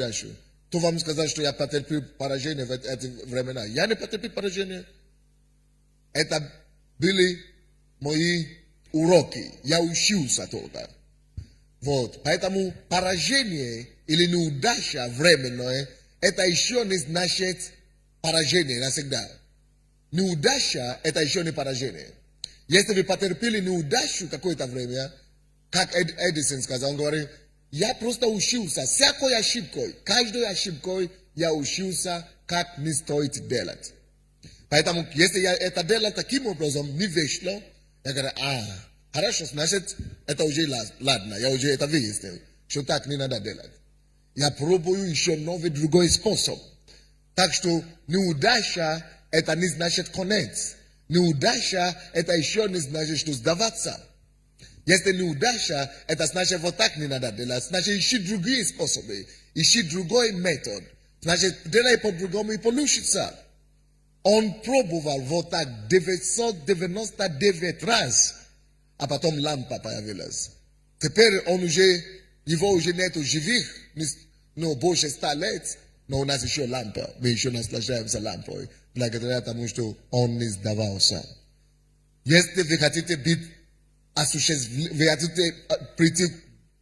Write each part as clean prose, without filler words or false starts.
неудачу. То вам сказать, что я потерпел поражение в эти времена. Я не потерпел поражение. Это были мои уроки. Я учился только. Вот. Поэтому поражение или неудача временное, это еще не значит поражение навсегда. Неудача – это еще не поражение. Если вы потерпели неудачу какое-то время, как Эдисон сказал, он говорит, я просто учился всякой ошибкой, каждой ошибкой я учился, как не стоит делать. Поэтому, если я это делал таким образом, не вышло, я говорю, хорошо, значит, это уже ладно, я уже это выяснил, что так не надо делать. Я пробую еще новый другой способ. Так что неудача – это не значит конец. Неудача – это еще не значит, что сдаваться. Если неудача, это значит, вот так не надо делать. Значит, ищи другие способы, ищи другой метод. Значит, делай по-другому и получится. Он пробовал вот так 999 раз, а потом лампа появилась. Теперь он уже, его уже нету живых, но больше 100 лет, но у нас еще лампа. Мы еще наслаждаемся лампой, благодаря тому, что он не сдавался. Если вы хотите быть вы хотите прийти к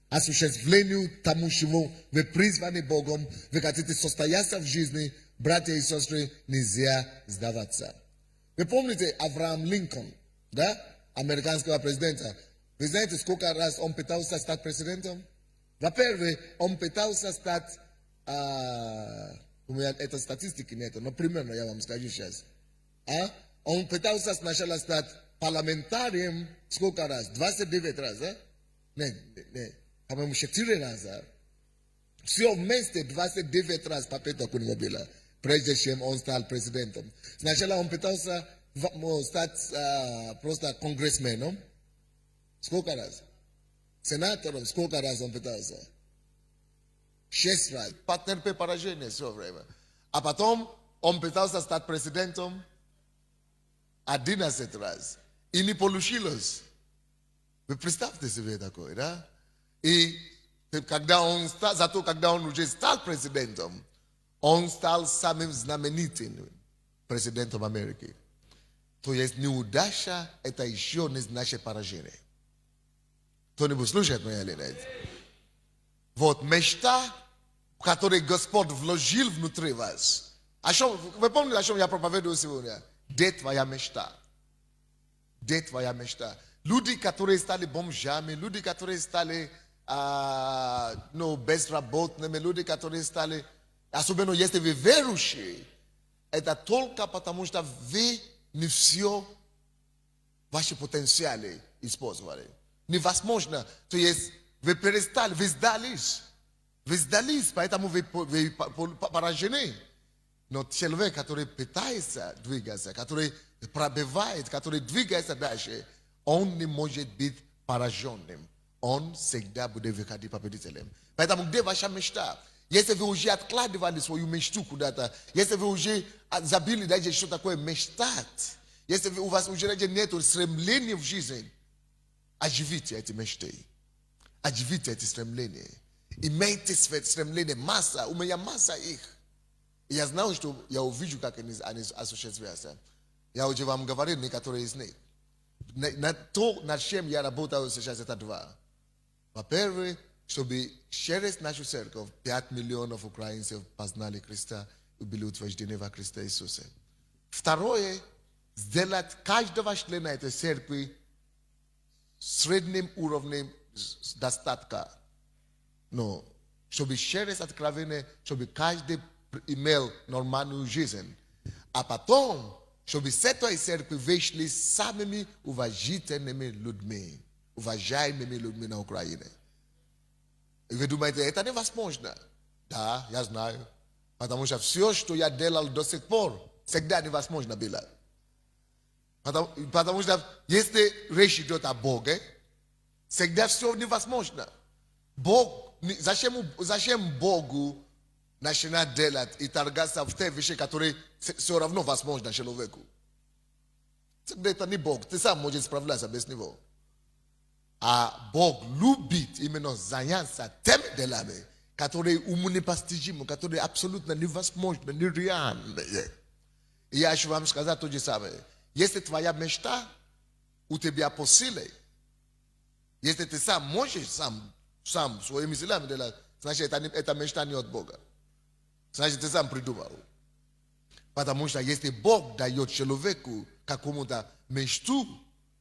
осуществлению тому, чему вы призваны Богом, вы хотите состояться в жизни, братья и сестры, нельзя сдаваться. Вы помните Авраам Линкольн, да? Американского президента? Вы знаете, сколько раз он пытался стать президентом? Во-первых, он пытался стать, у меня этой статистики нет, но примерно я вам скажу сейчас. Он пытался сначала стать парламентарием сколько раз? 29 раз, да? Нет, по-моему, 4 раза. Все вместе 29 раз попыток у него было, прежде чем он стал президентом. Сначала он пытался стать просто конгрессменом. Сколько раз? Сенатором сколько раз он пытался? 6 раз. Потерпел поражение все время. А потом он пытался стать президентом 11 раз. И не получилось. Вы представьте себе такое, да? И когда он уже стал президентом, он стал самым знаменитым президентом Америки. То есть неудача – это еще не значит поражение. Кто-нибудь слушает меня или нет? Вот мечта, которую Господь вложил внутри вас. Вы помните, о чем я проповедую сегодня? Где твоя мечта? Где твоя мечта? Люди, которые стали бомжами, люди, которые стали безработными, люди, которые стали, особенно если вы верующие, это только потому, что вы не все ваши потенциалы использовали. Невозможно. То есть вы перестали, вы сдались. Вы сдались, поэтому вы поражены. Но человек, который пытается двигаться, который пробивает, который двигается дальше, он не может быть пораженным. Он всегда будет выходить победителем. Поэтому где ваша мечта? Если вы уже откладывали свою мечту куда-то, если вы уже забили даже что такое мечтать, если у вас уже нет стремления в жизни, оживите эти мечты. Оживите эти стремления. Имейте стремления, масса, у меня масса их. И я знаю, что я увижу, как они осуществляются. Я уже вам говорил некоторые из них. То, над чем я работаю сейчас, это два. Во-первых, чтобы через нашу церковь 5 миллионов украинцев познали Христа и были утверждены во Христе Иисусе. Второе, сделать каждого члена этой церкви средним уровнем достатка. Но чтобы через откровение, чтобы каждый имел нормальную жизнь. А потом, чтобы с этой церкви вышли самыми уважительными людьми, уважаемыми людьми на Украине. И вы думаете, это невозможно? Да, я знаю. Потому что все, что я делал до сих пор, всегда невозможно было. Потому что если речь идет о Боге, всегда все невозможно. Бог, зачем Богу начинать делать и торгаться в те вещи, которые все равно возможно человеку? Это не Бог, ты сам можешь справляться без него. А Бог любит именно заняться теми делами, который ему не постижим, который абсолютно невозможно, нереально. И я хочу вам сказать то же самое. Если твоя мечта у тебя по силе, если ты сам можешь, сам своими силами делать, значит, эта мечта не от Бога. Значит, ты сам придумал. Потому что если Бог дает человеку какому-то мечту,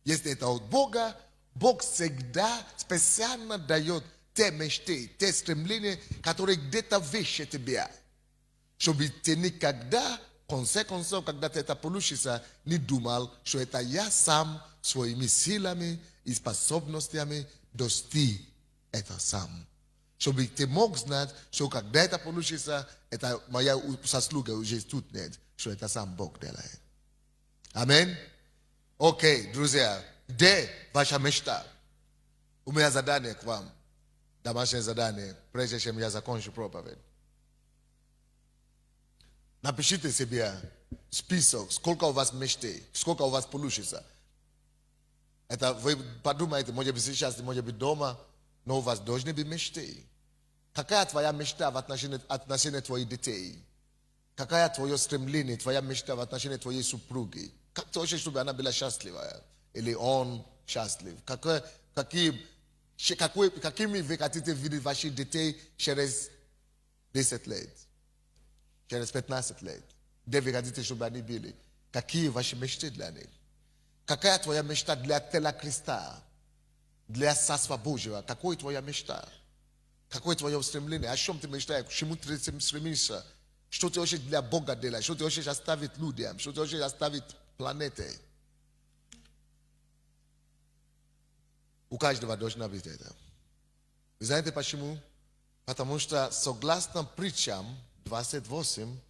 если это от Бога, Бог всегда специально дает те мечты, те стремления, которые где-то выше тебя. Чтобы ты никогда, в конце концов, когда ты это получится, не думал, что это я сам своими силами и способностями достиг это сам. Чтобы ты мог знать, что когда это получится, это моя заслуга уже тут нет, что это сам Бог делает. Аминь? Окей, друзья, где ваша мечта? У меня задание к вам. Домашнее задание, прежде чем я закончу проповедь. Напишите себе список, сколько у вас мечты, сколько у вас получится. Это вы подумайте, может быть сейчас, может быть дома, но у вас должны быть мечты. Какая твоя мечта в отношении твоих детей? Какая твое стремление, твоя мечта в отношении твоей супруги? Как ты хочешь, чтобы она была счастлива? Или он счастлив? Какими вы хотите видеть ваших детей через 10 лет? Через 15 лет? Где вы хотите, чтобы они были? Какие ваши мечты для них? Какая твоя мечта для тела Христа? Для Царства Божьего? Какой твоя мечта? Какое твое стремление? О чем ты мечтаешь? К чему ты стремишься? Что ты хочешь для Бога делать? Что ты хочешь оставить людям? Что ты хочешь оставить планете? У каждого должна быть это. Вы знаете почему? Потому что согласно притчам 28,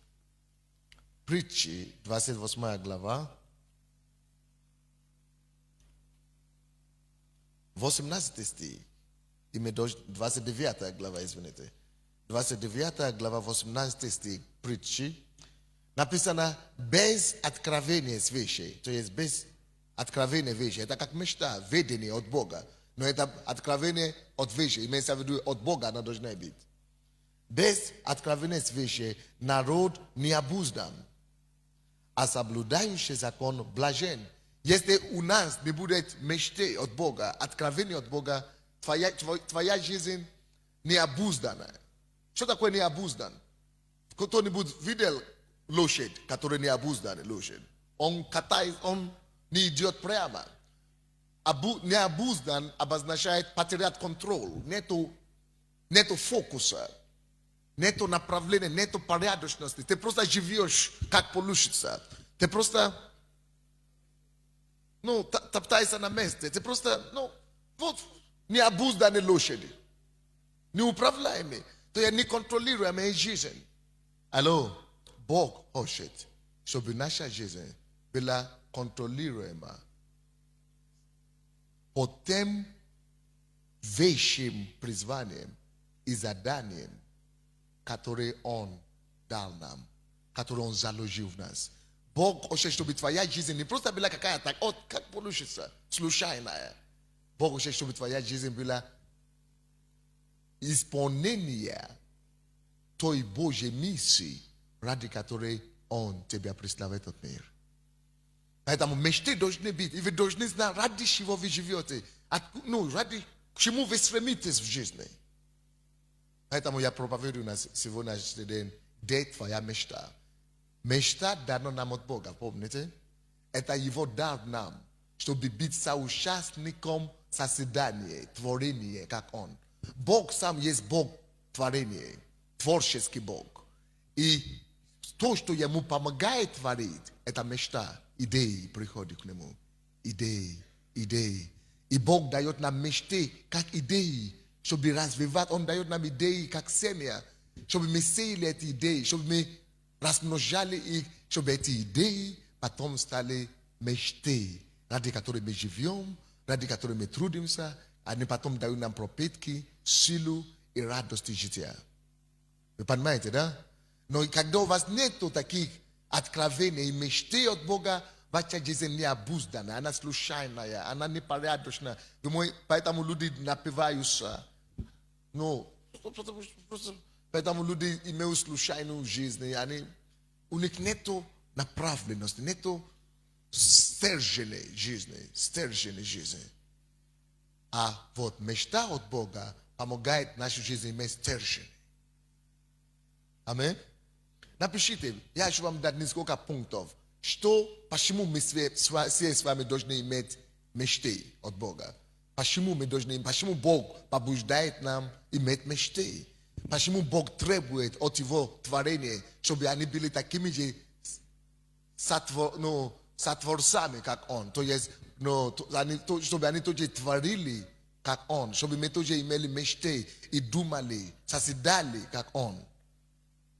притчи 28 глава, 18 стих, и 29 глава, извините. 29 глава, 18 стих притчи, написано без откровения свыше, то есть без откровения выше. Это как мечта, видение от Бога. Но это откровение от выше, имеется в виду от Бога оно должно быть. Без откровения свыше народ необуздан, а соблюдающий закон блажен. Если у нас не будет мечты от Бога, откровения от Бога, твоя жизнь необузданная. Что такое необуздан? Кто-нибудь видел лошадь, которая необузданная лошадь? Он катает, он не идет прямо. Необуздан обозначает потерять контроль. Нету фокуса. Нету направления, нету порядочности. Ты просто живешь, как получится. Ты просто, топтаешься на месте. Ты просто, вот, необузданные лошади. Неуправляемые. То есть неконтролируемая жизнь. Алло, Бог хочет, чтобы наша жизнь была контролируема под тем высшим призванием и заданием, которое Он дал нам, которое Он заложил в нас. Бог хочет, чтобы твоя жизнь не просто была какая-то, как получится, случайная. Бог хочет, чтобы твоя жизнь была исполнение той Божьей миссии, ради которой Он тебя прислал в этот мир. Поэтому мечты должны быть, и вы должны знать, ради чего вы живете, ради чему вы стремитесь в жизни. Поэтому я проповедую на сегодняшний день, где твоя мечта. Мечта дана нам от Бога, помните? Это Его дар нам, чтобы быть соучастником созидания, творения, как Он. Бог сам есть Бог творения, творческий Бог. И то, что Ему помогает творить, это мечта. Идеи приходят к Нему. Идеи. И Бог дает нам мечты, как идеи, чтобы развивать. Он дает нам идеи, как семя, чтобы мы сеяли эти идеи, чтобы мы размножали их, чтобы эти идеи потом стали мечты, ради которых мы живем, ради которых мы трудимся, они потом дают нам пропитки, силу и радость жития. Вы понимаете, да? Но когда у вас нету таких откровений и мечты от Бога, ваша жизнь необузданная, она случайная, она непорядочная. Поэтому люди напиваются. Поэтому люди имеют случайную жизнь, они, у них нету направленности, нету стержней жизни. А вот мечта от Бога помогает нашей жизни иметь стержень. Аминь. Напишите, я хочу вам дать несколько пунктов, почему мы все с вами должны иметь мечты от Бога. Почему Бог побуждает нам иметь мечты? Почему Бог требует от Его творения, чтобы они были такими же сотворцами, как Он? То есть, чтобы они тоже творили, как Он. Чтобы мы тоже имели мечты и думали, созидали, как Он.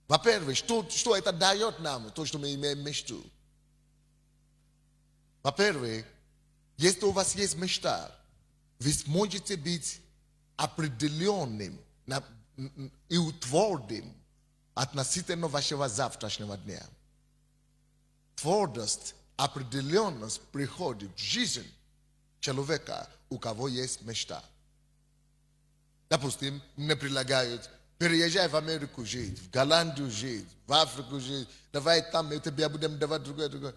Во-первых, что это дает нам, то, что мы имеем мечту? Во-первых, если у вас есть мечта, вы сможете быть определенным и утвержденным относительно вашего завтрашнего дня. Твердость, определенность приходит в жизнь человека, у кого есть мечта. Допустим, мне предлагают: переезжай в Америку жить, в Голландию жить, в Африку жить, давай там, мы тебе будем давать другое.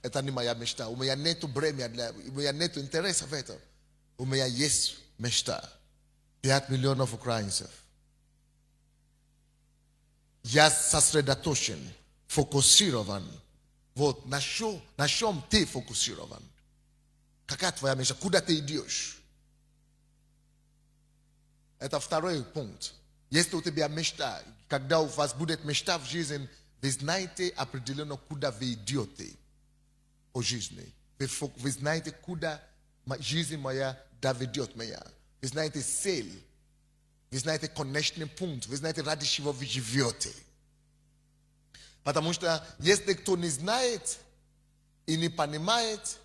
Это не моя мечта. У меня нет времени, у меня нет интереса в этом. У меня есть мечта. 5 миллионов украинцев. Я сосредоточен, фокусирован. Вот на чем ты фокусирован? Какая твоя мечта? Куда ты идешь? Это второй пункт. Если у тебя мечта, когда у вас будет мечта в жизни, вы знаете определенно, куда вы идете по жизни. Вы знаете, куда жизнь моя доведет меня. Вы знаете цель. Вы знаете конечный пункт. Вы знаете, ради чего вы живете. Потому что если кто не знает и не понимает,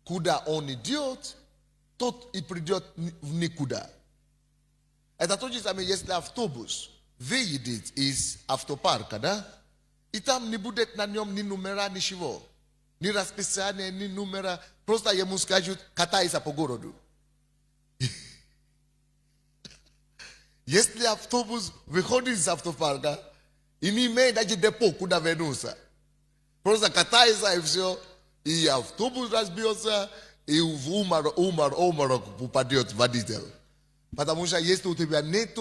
куда он идет, тот и придет в никуда. Это то же самое, если автобус выедет из автопарка, да? И там не будет на нем ни номера, ничего. Ни расписания, ни номера. Просто ему скажут: катайся по городу. Если автобус выходит из автопарка и не имеет даже депо, куда вернуться. Просто катайся и все. И автобус разбьется, и в уморок упадет водитель. Потому что если у тебя нет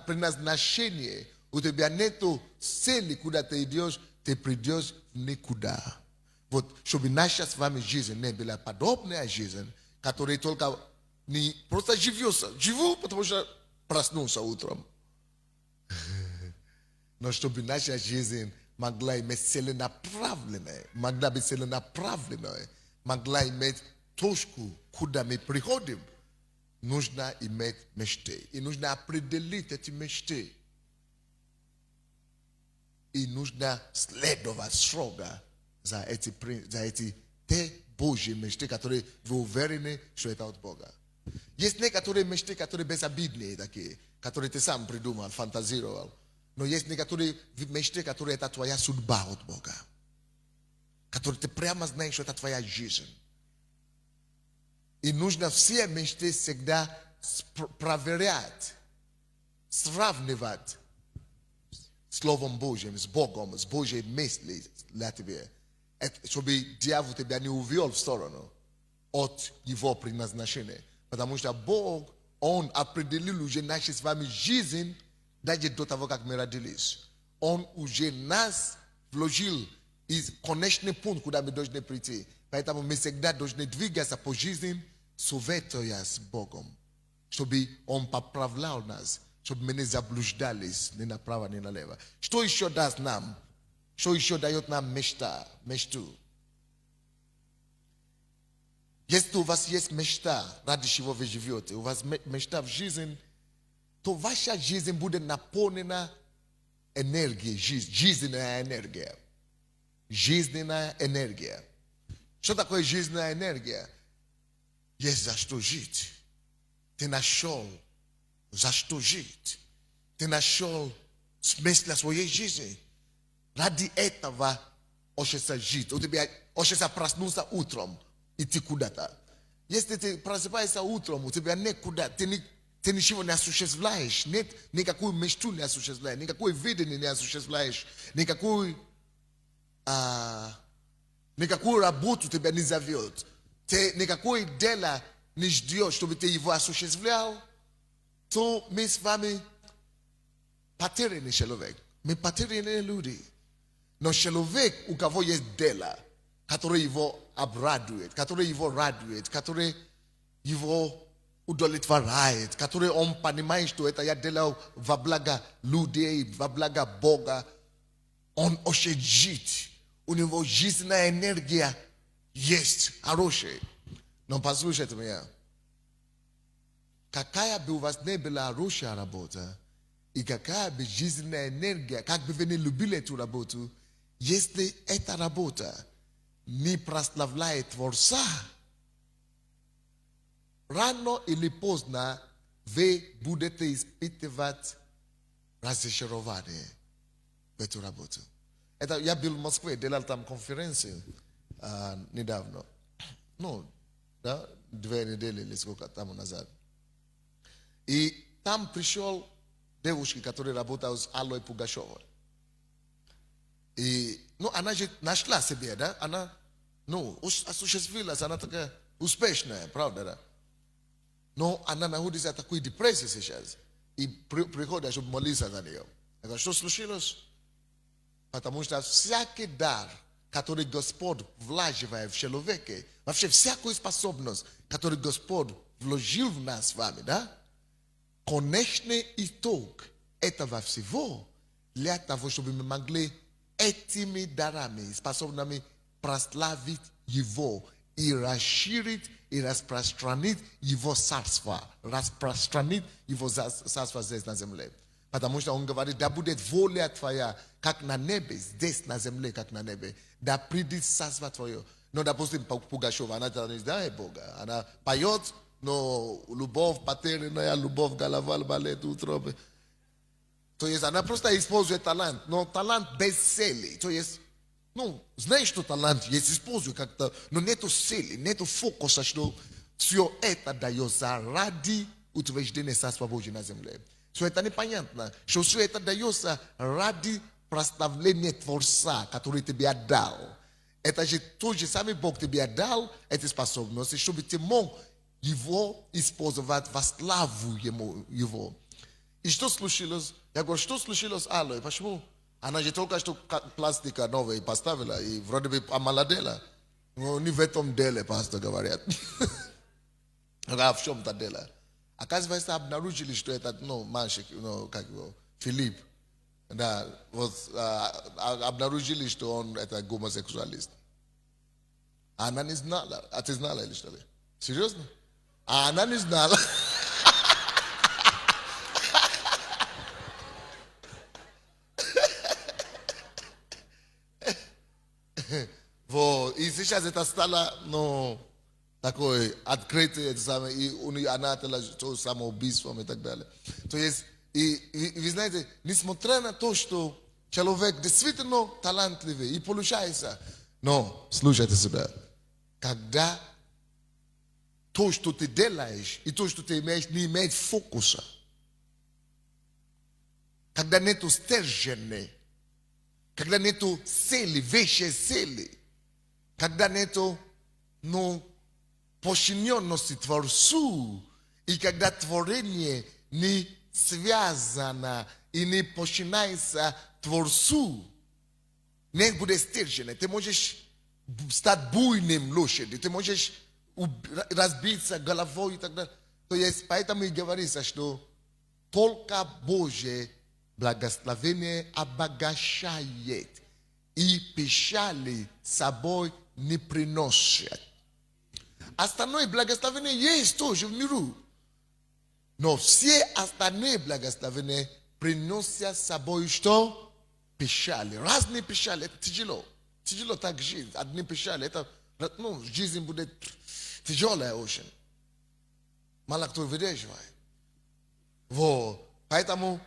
предназначения, у тебя нет цели, куда ты идешь, ты придешь в никуда. Вот, чтобы наша с вами жизнь не была подобная жизнь, которая только не просто живу, потому что проснулся утром. Но чтобы наша жизнь могла иметь целенаправленное, могла быть целенаправленной, могла иметь точку, куда мы приходим, нужно иметь мечты. И нужно определить эти мечты. И нужно следовать строго за эти те Божьи мечты, которые вы уверены, что это от Бога. Есть некоторые мечты, которые безобидные такие, которые ты сам придумал, фантазировал. Но есть некоторые мечты, которые это твоя судьба от Бога. Которые ты прямо знаешь, что это твоя жизнь. И нужно все мечты всегда проверять, сравнивать с Словом Божьим, с Богом, с Божьей мыслью для тебя. Чтобы дьявол тебя не увел в сторону от его предназначения. Потому что Бог, Он определил уже нашу с вами жизнь, даже до того, как мы родились. Он уже нас вложил из конечный пункт, куда мы должны прийти. Поэтому мы всегда должны двигаться по жизни, советуя с Богом. Чтобы Он поправлял нас, чтобы мы не заблуждались ни направо, ни налево. Что еще даст нам? Что еще дает нам мечту? Если у вас есть мечта, ради чего вы живете, у вас мечта в жизни, то ваша жизнь будет наполнена энергией, жизненная энергия. Жизненная энергия. Что такое жизненная энергия? Есть за что жить. Ты нашел за что жить. Ты нашел смысл своей жизни. Ради этого хочется жить. У тебя хочется проснуться утром, идти куда-то. Если ты просыпаешься утром, у тебя некуда, ты Te nishivo ne asushezvlaеш, net nikakui meshtu ne asushezvlaеш, nikakui videni ne asushezvlaeš, nikakui rabutu te benizaviot, te nikakui dela nisdios to bite ivo asushezvlael, to mis vami patere ne shelovek, me patere ne ludi, no shelovek ukavo yes dela, katore ivo abraduet, katore ivo raduet, katore ivo udolit varait, katore panimais to eta ya dela vablaga lude, vablaga boga, on oshejit, univo jisna energia, jest, aroshe. Non pasuje te mea. Kakaya bi uvas nebela aroshe arabota, I kakaya bi jisna energia, kak bi veni lubile tu rabotu, este eta rabota, ni praslavlaet vorsa. Rano ili pozna ve budete ispitevat razesherovane vetu rabotu. Eta ja bil Moskve delal tam konferenci nedavno. No, da 2 недели или сколько тому назад. И там пришел девушка, которая работала с Аллой Пугачевой. И, ну, она же нашла себе, да? Она, ну, осуществилась, она такая успешная, правда, да? Но она находится в такой депрессии сейчас. И приходит, чтобы молиться за нее. Я говорю, что случилось? Потому что всякий дар, который Господь вложивает в человека, вообще всякую способность, которую Господь вложил в нас с вами, да? Конечный итог этого всего для того, чтобы мы могли этими дарами, способными прославить Его и расширить и распространить Его царство, распространить Его царство здесь на земле. Потому что Он говорит, да будет воля Твоя, как на небе, здесь на земле, как на небе. Да придет царство Твое. Но, допустим, Пугачева, она не знает Бога. Она поет, но любовь потерянная, любовь голова, балет, утробы. То есть она просто использует талант, но талант без цели. То есть, ну, знаешь, что талант есть, используй как-то, но нету цели, нету фокуса, что все это дается ради утверждения Царства Божьего на земле. Все это непонятно, что все это дается ради прославления Творца, который тебе отдал. Это же тот же самый Бог тебе отдал эти способности, чтобы ты мог его использовать во славу его. И что случилось? Я говорю, что случилось с Аллой? Почему? Она же только что пластика новая поставила и вроде бы омолодела. Ну, не в этом деле, пастор говорят. А в чем-то дело. Оказывается, обнаружили, что этот, ну, мальчик, ну, как его, Филипп, да, вот, обнаружили, что он это гомосексуалист. А она не знала. А ты знала или что ли? Серьезно? А она не знала. Вот. И сейчас это стало, ну, такой открытый, и она отдала самоубийством и так далее. То есть, и вы знаете, несмотря на то, что человек действительно талантливый и получается, но, слушайте сюда, когда то, что ты делаешь, и то, что ты имеешь, не имеет фокуса, когда нету стержня, когда нету цели, вещей цели, когда нету, ну, подчиненности Творцу, и когда творение не связано и не подчиняется Творцу, не будет стержня. Ты можешь стать буйным лошадью, ты можешь разбиться головой и так далее. То есть, поэтому и говорится, что только Божье благословение обогащает, и печали с собой не приносят. Остальное благословение есть тоже в миру. Но все остальные благословения приносят с собой что? Печали. Разные печали. Это тяжело. Тяжело так жить. Одни печали. Это, ну, жизнь будет тяжелая очень. Мало кто выдерживает. Вот. Поэтому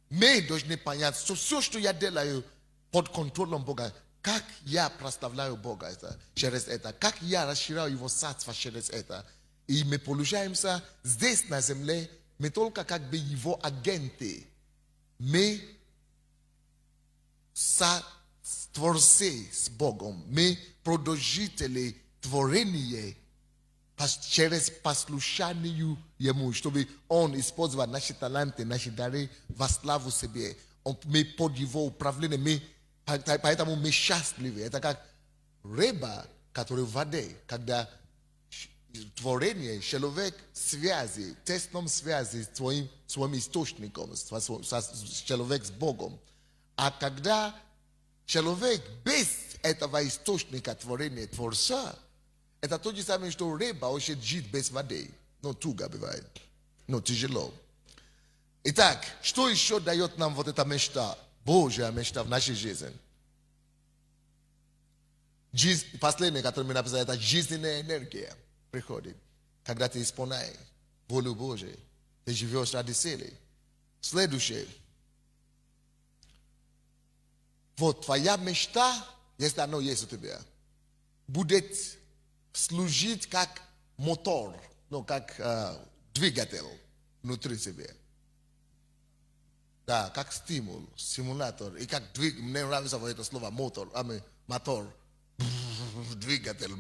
мы должны понять, что все, что я делаю, под контролем Бога. Как я прославляю Бога через это. Как я расширяю Его царство через это. И мы получаемся здесь на земле Metolka kak be yivo agente. Me sa tvorse s Bogom. Me produjitele tvorenie pas через послушанию ему, чтобы он использовал наши таланты, наши дары во славу себе. Мы под его управлением, поэтому мы счастливы. Это как рыба, которая в воде, когда творение, человек связи, тесном связи с своим источником, с человеком с Богом. А когда человек без этого источника творения, Творца, это то же самое, что рыба очень жить без воды. Но туго бывает. Но тяжело. Итак, что еще дает нам вот эта мечта? Божья мечта в нашей жизни. Последнее, которое мы написали, это жизненная энергия приходит. Когда ты исполняешь волю Божию, ты живешь ради цели. Следующее. Вот твоя мечта, если оно есть у тебя, будет служить как мотор, ну, как двигатель внутри себя. Да, как стимул, стимулятор. И как двигатель, мне нравится вот это слово мотор, мотор, двигатель,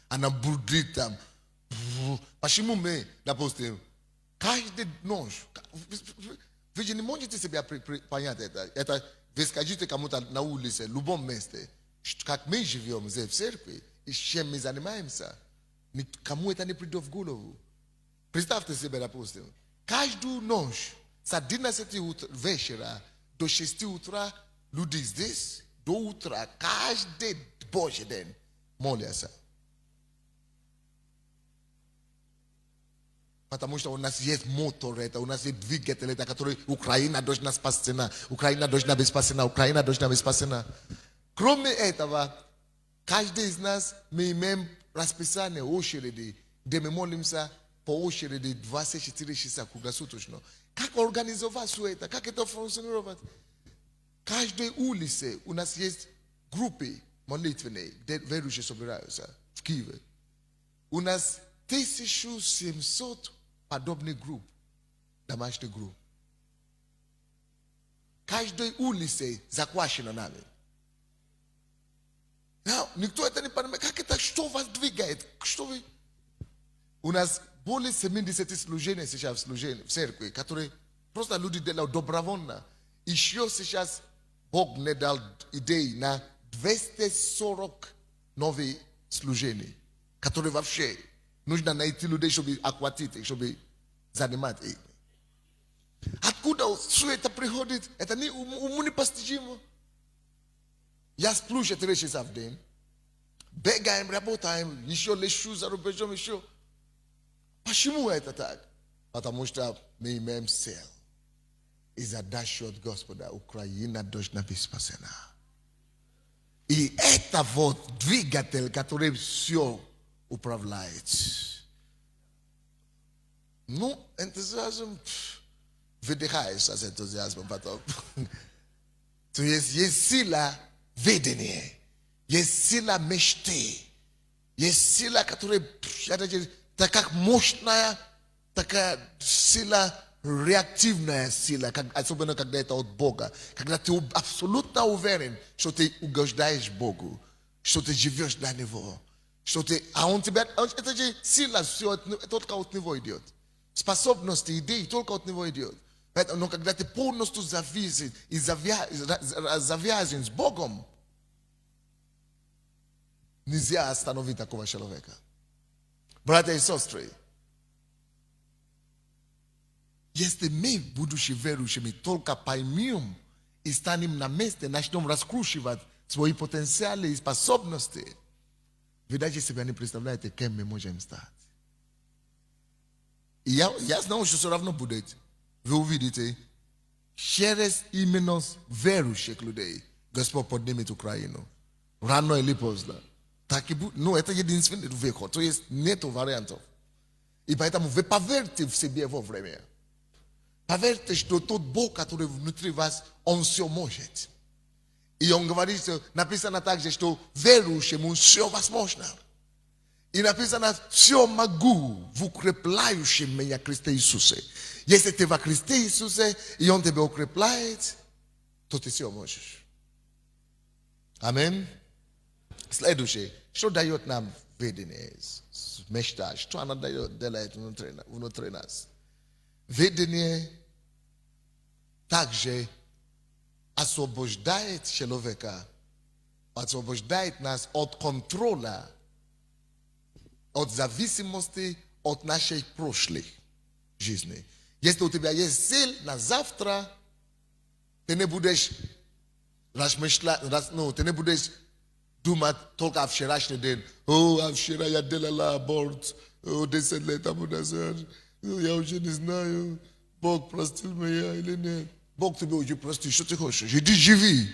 она бурдит там. Почему мы, допустим, каждый ночь, вы же не можете себе понять это. Это вы скажите кому-то на улице, в любом месте, как мы живем здесь в церкви, и чем мы занимаемся, никому это не придет в голову. Представьте себе, допустим, каждую ночь с 11 вечера до 6 утра люди здесь, до утра, каждый Божий день молятся. Потому что у нас есть мотор, это, у нас есть двигатель, это, который Украина должна спасена, Украина должна быть спасена, Украина должна быть спасена. Кроме этого, каждый из нас мы имеем расписание очереди, где мы молимся по очереди 24 часа круглосуточно. Как организовать все это? Как это функционирует? В каждой улице у нас есть группы молитвенные, где верующие собираются в Киеве. У нас 1700 подобных групп, домашних групп. Каждой улице захвачено нами. Никто это не понимает. Как это, что вас двигает? Что вы? У нас более 70 служений сейчас в церкви, которые просто люди делают добровольно. Еще сейчас Бог мне дал идеи на 240 новых служений, которые вообще нужно найти людей, чтобы охватить их, чтобы занимать их. Откуда все это приходит? Это не уму непостижимо. Я сплю 4 часа в день, бегаем, работаем, еще лечу за рубежом, еще. Почему это так? Потому что мы имеем цель. И задачу от Господа, Украина должна быть спасена. И это вот двигатель, который все управляет. Ну, энтузиазм, выдыхаешься с энтузиазмом потом. То есть сила видения, есть сила мечты, есть сила, которая такая мощная, такая сила, реактивная сила, особенно когда это от Бога. Когда ты абсолютно уверен, что ты угождаешь Богу, что ты живешь для Него. Что ты, а он тебя, это же сила, все только от Него идет. Способности, идеи только от Него идет. Но когда ты полностью зависит и завязан с Богом, нельзя остановить такого человека. Братья и сестры, если мы, будучи верующими, только поймем и станем на месте, начнем раскручивать свои потенциалы и способности, вы даже себя не представляете, кем мы можем стать. И я знаю, что все равно будет. Вы увидите, через именно верующих людей Господь поднимет Украину. Рано или поздно. Так и будет. Но это единственный выход. То есть нет вариантов. И поэтому вы поверьте в себе вовремя. Поверьте, что тот Бог, который внутри вас, Он все может. И Он говорит, написано также, что верующему все возможно. I napisana sio maguu vukreplaju shimenya Kriste Isuse. Jeste te va Kriste Isuse i on tebe okreplajet, to ti sio možeš. Amen. Sleduše, što dajot nam vedenje, mešta, što ona dajot delает внутри нас. Ведение также освобождает человека, освобождает нас от контроля, от зависимости от нашей прошлой жизни. Если у тебя есть цель на завтра, ты не будешь размышлять, ты не будешь думать только о вчерашний день. О, а вчера я делала аборт, 10 лет тому назад. Я уже не знаю, Бог простил меня или нет. Бог тебе уже простил, что ты хочешь? Иди живи.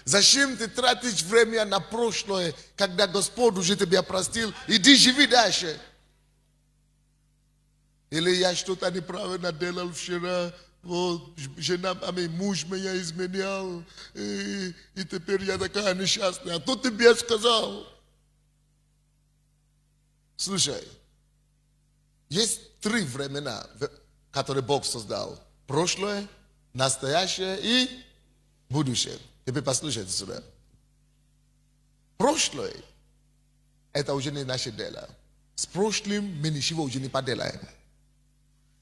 Зачем ты тратишь время на прошлое, когда Господь уже тебя простил? Иди живи дальше. Или я что-то неправильно делал вчера, вот, муж меня изменял, и теперь я такая несчастная. А кто тебе сказал? Слушай, есть 3 времена, которые Бог создал. Прошлое, настоящее и будущее. Теперь послушайте сюда. Прошлое – это уже не наше дело. С прошлым мы ничего уже не поделаем.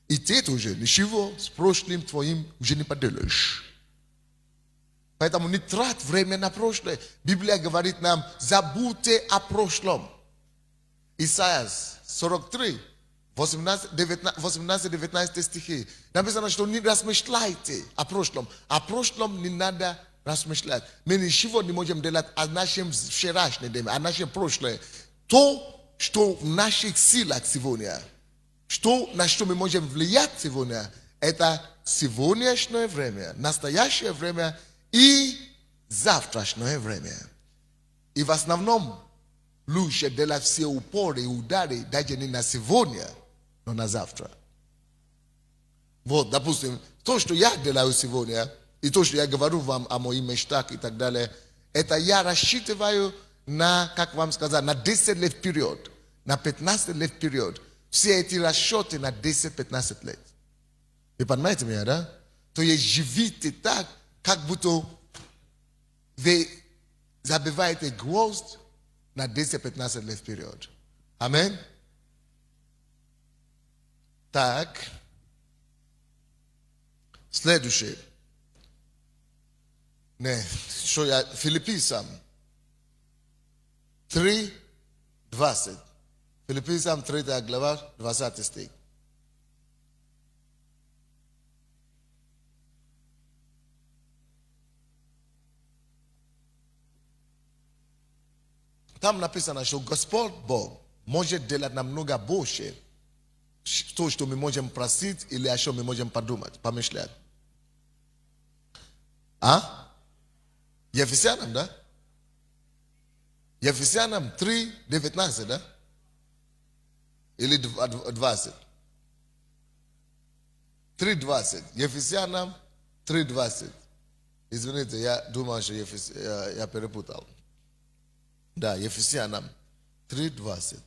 И ты тоже ничего с прошлым твоим уже не поделаешь. Поэтому не трать время на прошлое. Библия говорит нам, забудьте о прошлом. Исайя 43, 18-19 стихи. Написано, что не размышляйте о прошлом. О прошлом не надо размышлять. Мы ничего не можем делать о нашем вчерашнем дне, о нашем прошлом. То, что в наших силах сегодня, на что мы можем влиять сегодня, это сегодняшнее время, настоящее время и завтрашнее время. И в основном лучше делать все упоры и удары даже не на сегодня, но на завтра. Вот, допустим, то, что я делаю сегодня, и то, что я говорю вам о моих мечтах и так далее, это я рассчитываю на, как вам сказать, на 10 лет вперед, на 15 лет вперед. Все эти расчеты на 10-15 лет. Вы понимаете меня, да? То есть живите так, как будто вы забиваете гвоздь на 10-15 лет вперед. Аминь? Так. Следующее. Не, что я... Филиппийцам 3:20. Филиппийцам 3 глава, 20 стих. Там написано, что Господь Бог может делать намного больше, то, что мы можем просить или о чем мы можем подумать, помышлять. А? Ефесянам, да? Ефесянам 3:19, да? Или 20. 3:20. Ефесянам 3:20. Извините, я думал, что я перепутал. Да, Ефесянам 3:20.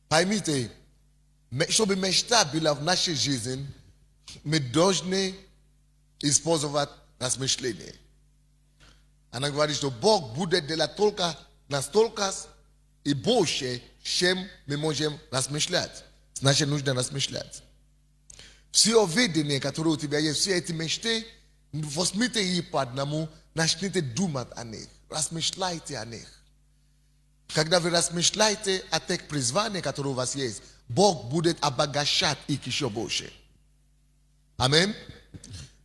Поймите, чтобы мечта была в нашей жизни, мы должны использовать размышления. Она говорит, что Бог будет делать только настолько и больше, чем мы можем размышлять. Значит, нужно размышлять. Все видение, которое у тебя есть, все эти мечты, возьмите их по одному, начните думать о них, размышляйте о них. Когда вы размышляете о тех призваниях, которые у вас есть, Бог будет обогащать их еще больше. Аминь.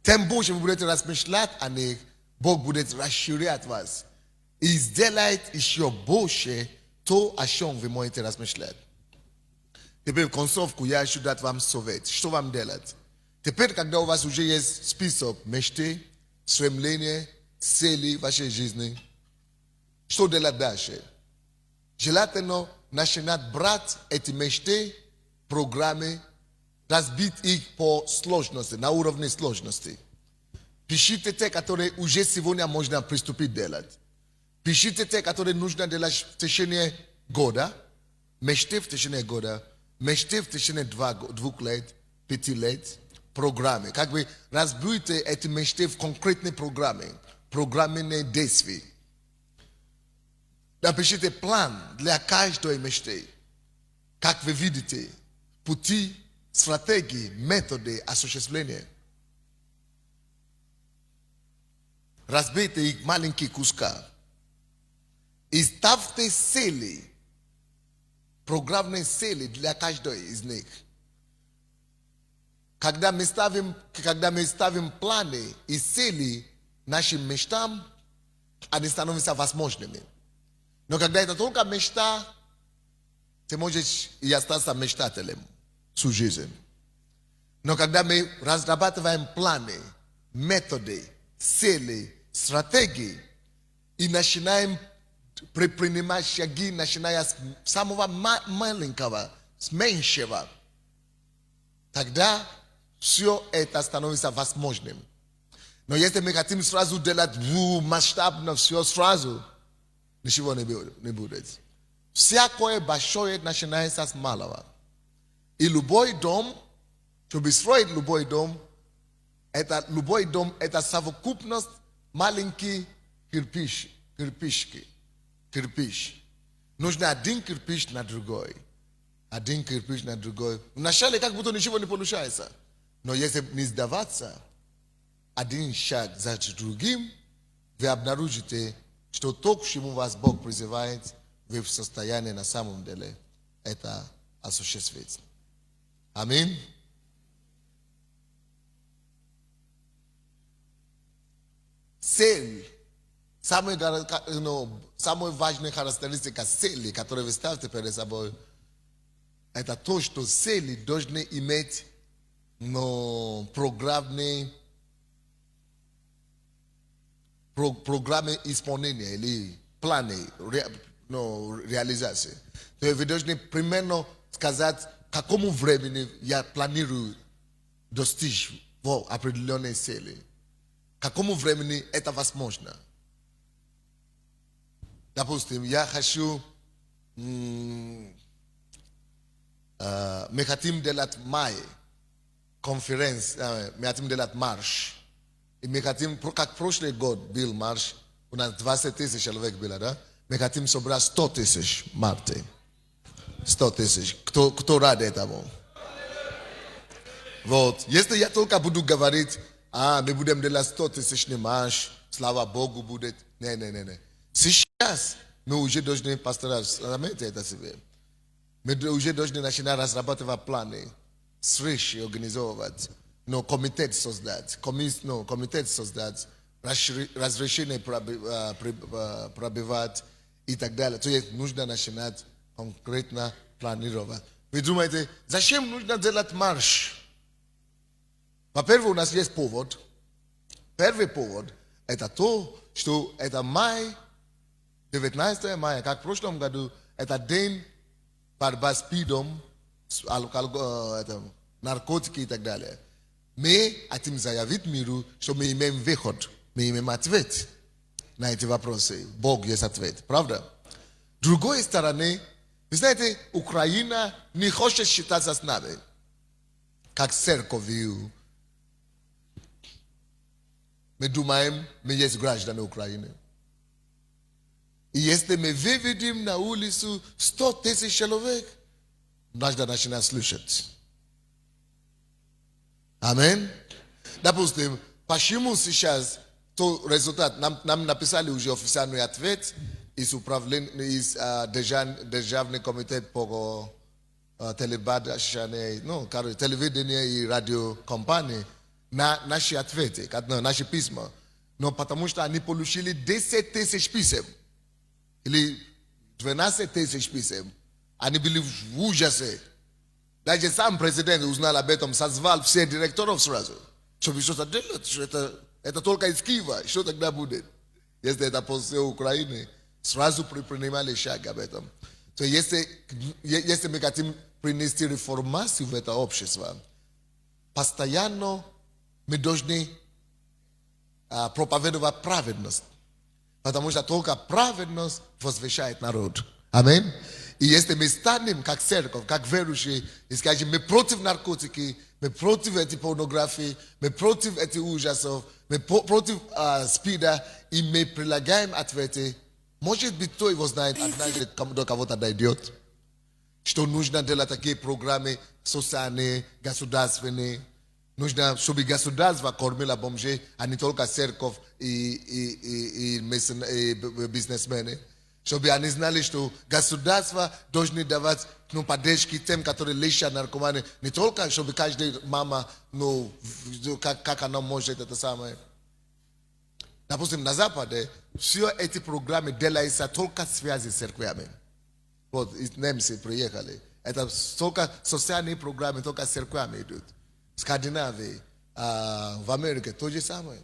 Тем больше вы будете размышлять о них, Бог будет расширять вас и сделает еще больше то, о чем вы можете размышлять. Теперь в концовку я хочу дать вам совет. Что вам делать? Теперь, когда у вас уже есть список мечты, стремления, цели в вашей жизни, что делать дальше? Желательно начинать брать эти мечты, программы, разбить их по сложности, на уровне сложности. Пишите те, которые уже сегодня можно приступить делать. Пишите те, которые нужно делать в течение года, мечты в течение года, мечты в течение 2 лет, 5 лет, программы. Как бы разбейте эти мечты в конкретные программные действия. Напишите план для каждой мечты. Как вы видите, пути, стратегии, методы осуществления. Разбейте их в маленькие куска. И ставьте цели, программные цели для каждой из них. Когда мы ставим планы и цели нашим мечтам, они становятся возможными. Но когда это только мечта, ты можешь и остаться мечтателем всю жизнь. Но когда мы разрабатываем планы, методы, цели, стратегии и начинаем предпринимать шаги, начиная с самого маленького, с меньшего, тогда все это становится возможным. Но если мы хотим сразу делать масштабно все сразу, ничего не будет. Всякое большое начинается с малого. И любой дом, чтобы строить любой дом, это совокупность маленьких кирпичики. Кирпич. Нужно один кирпич на другой. Один кирпич на другой. Вначале как будто ничего не получается. Но если не сдаваться, один шаг за другим, вы обнаружите, что то, к чему вас Бог призывает, вы в состоянии на самом деле это осуществить. Аминь. Цель. Самая важная характеристика цели, которую вы ставите перед собой, это то, что цели должны иметь программы исполнения или планы реализации. То есть вы должны примерно сказать, к какому времени я планирую достичь определенной цели. К какому времени это возможно. Допустим, я хочу, мы хотим делать в мае конференцию, мы хотим делать марш. И мы хотим, как прошлый год был марш, у нас 20 тысяч человек было, да? Мы хотим собрать 100 тысяч в марте. 100 тысяч. Кто рад этому? Вот. Если я только буду говорить, мы будем делать 100 тысячный марш, слава Богу будет. Не. Сейчас мы уже должны заметьте это себе. Мы уже должны начинать разрабатывать планы, встречи организовывать, комитет создать, разрешение пробивать и так далее. То есть нужно начинать конкретно планировать. Вы думаете, зачем нужно делать марш? Во-первых, у нас есть повод. Первый повод – это то, что это май, 19 мая, как в прошлом году, это день борьбы с ПИДом, наркотики и так далее. Мы хотим заявить миру, что мы имеем выход, мы имеем ответ на эти вопросы. Бог есть ответ, правда? С другой стороны, вы знаете, Украина не хочет считаться с нами, как церковью. Мы думаем, мы есть граждане Украины. И если мы выведем на улицу 100 тысяч человек, нужно начинать слушать. Аминь. Допустим, почему сейчас то результат, нам написали уже официальный ответ из Державный комитет по телевидению и радиокомпании на наши ответы, наши письма. Но потому что они получили 10 тысяч писем. Или 12 тысяч писем. Они были в ужасе. Даже сам президент узнал об этом, созвал всех директоров сразу. Чтобы что-то делать, что это только из Киева. Что тогда будет? Если это после Украины, сразу предпринимали шаг об этом. То если мы хотим принести реформацию в это общество, постоянно мы должны проповедовать праведность. Потому что только праведность возвещает народ. Аминь. И если мы станем как церковь, как верующие, и скажем, мы против наркотики, мы против этой порнографии, мы против этих ужасов, мы против спида, и мы прилагаем ответы, может быть, кто его знает, однажды до кого-то дойдет, что нужно делать такие программы социальные, государственные, нужно, чтобы государство кормило бомжей, а не только церковь и бизнесмены. Чтобы они знали, что государство должны давать поддержки тем, которые лечат наркоманы. Не только, чтобы каждая мама, как она может это самое. Допустим, на Западе, все эти программы делаются только в связи с церквями. Вот, немцы приехали. Это только социальные программы, только с церквями идут. В Скандинавии, в Америке то же самое.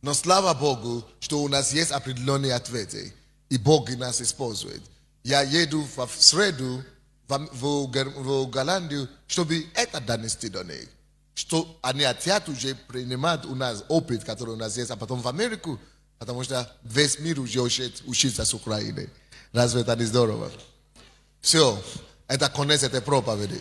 Но слава Богу, что у нас есть определенные ответы. И Бог нас использует. Я еду в среду в Голландию, чтобы это донести до них. Что они хотят уже принимать у нас опыт, который у нас есть, а потом в Америку, потому что весь мир уже учится с Украины. Разве это не здорово? Все, это конец этой проповеди.